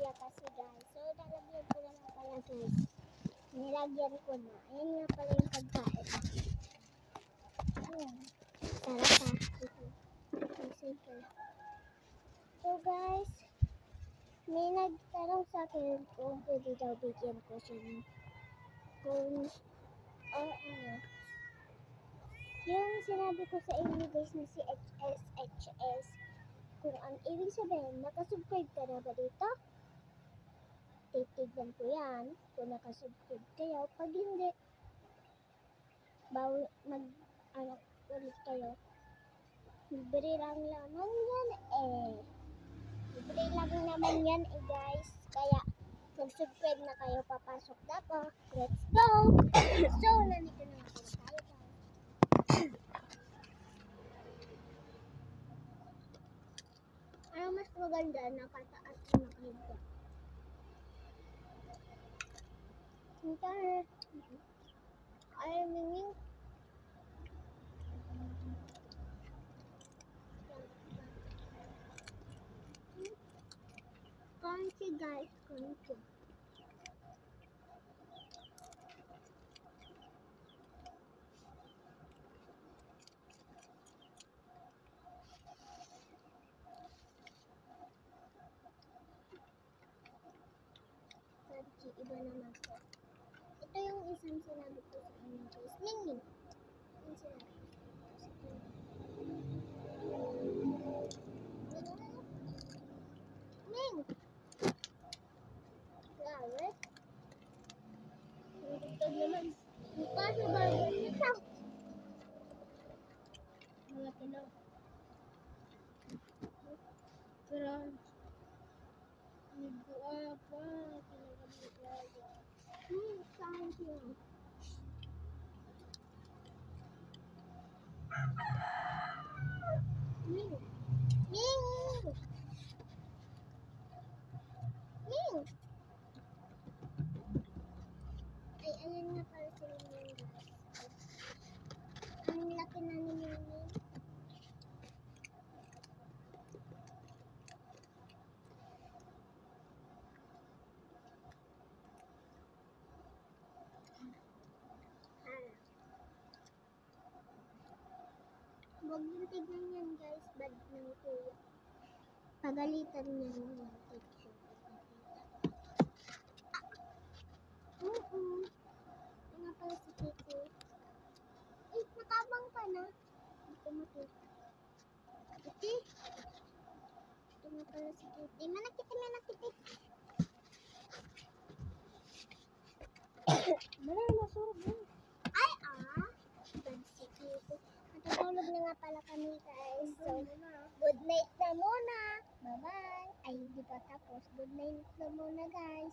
kuya kasi guys. So, lalagyan ko na lang pala guys. Nilagyan ko na. Ayan nga pala yung pagkain. Ayan. Sarap ha. So guys, may nagtanong sa akin kung pwede daw bigyan ko siya ng kung yung sinabi ko sa inyo guys na si HSHS, kung ang ibig sabihin, nakasubscribe ka na ba dito? Titignan ko yan kung nakasubscribe kayo. Pag hindi, mag-anak ulit kayo. Libre lang naman yan Libre lang naman yan guys. Kaya, mag-subscribe na kayo. Papasok na po. Let's go! So, nandito na nga tayo guys. Ano mas maganda? Nakataas o nakahiga? Ay, minging. Konti guys, konti. Konti, iba naman po. Ito yung isang sinabi ko sa inyo guys. Minging. Yung sinabi ko sa inyo. Ming! Flower? Ito naman. Mukha sa burger. Ito. Mga tilaw. Pero, nagbuwa pa. Thank you. Ming! Ming! Ming! Ay, ayan nga para sa inyo guys. Ang laki na ni Ming. Huwag yung tignan yan guys, bad ng kuya. Pagalitan niya yung teacher. Ano nga pala si Kiki? Eh, nakabang ka na. Hindi ko makita. Kiki? Ito nga pala si Kiki. Manakiti. Malay, masurog yun. Ay, bad si Kiki. Natutulog na nga pala kami guys. So, good night na muna. Bye-bye. Ay, hindi pa tapos. Good night na muna guys.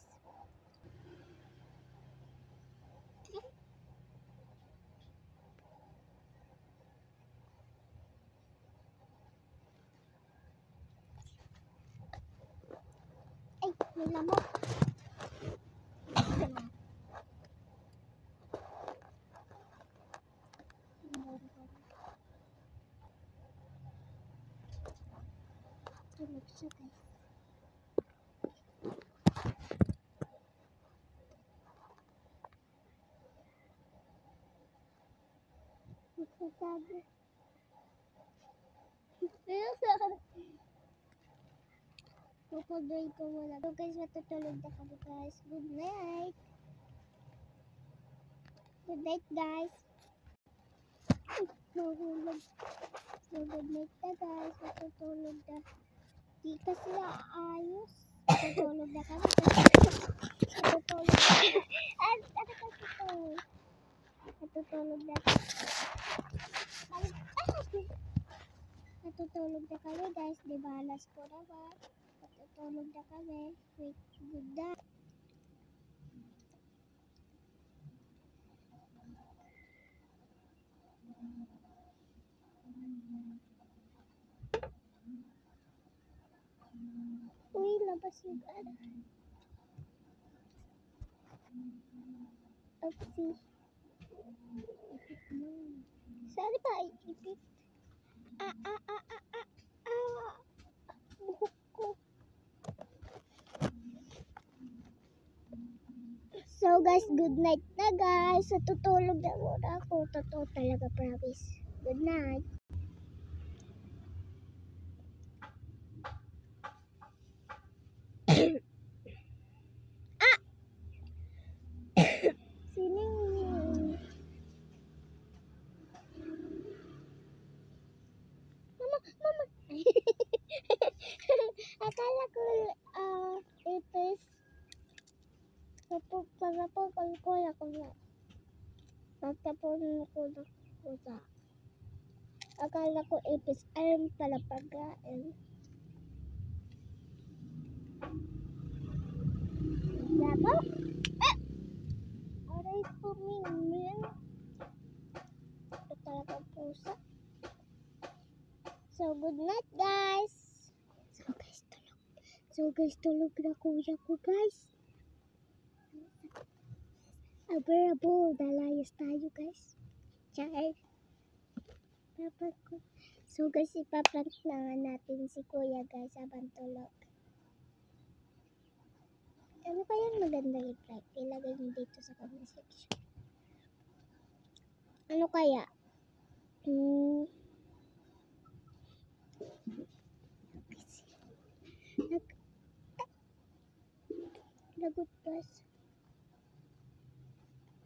Ay, may lamok. Tulog siya guys. Magsasabi. Kukudoy ko muna. So guys, matutulog na kami guys. Good night. Good night guys. Mahulog. So good night na guys. Matutulog na. Di kasi ayos. Matutulog na kami. Matutulog na kami. Ano kasi ito? Matutulog na kami. Natutulog na kami guys. Di ba alas po naman? Natutulog na kami. Wait, good night. Uy, labas yung Oopsie. Saan ba iipit? Buhok ko. So guys, good night na guys. So tutulog na muna ako. Totoo talaga, promise. Good night. Sining. Mama, mama. Akala ko ipis. Napapagpagpag ko ako na. Natapon ko na kusa. Akala ko ipis. Ayun pala pagkain. Labo? Aray ko, Mingming. Ito talaga pusa. So, good night, guys. So, guys, tulog na kuya ko, guys. Abarabo, dalayas tayo, guys. Char. Papa ko. So, guys, ipaplant na natin si kuya, guys, habang tulog. Ano kayang magandang i-try? Ilagay nyo dito sa comment section. Ano kaya? Lagot guys.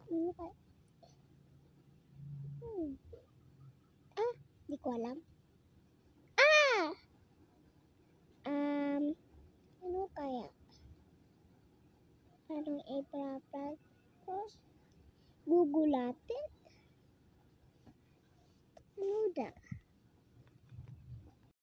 Ano kaya? Di ko alam. Ano kaya? Anong i-plant ko? Gugulatin? Ano da?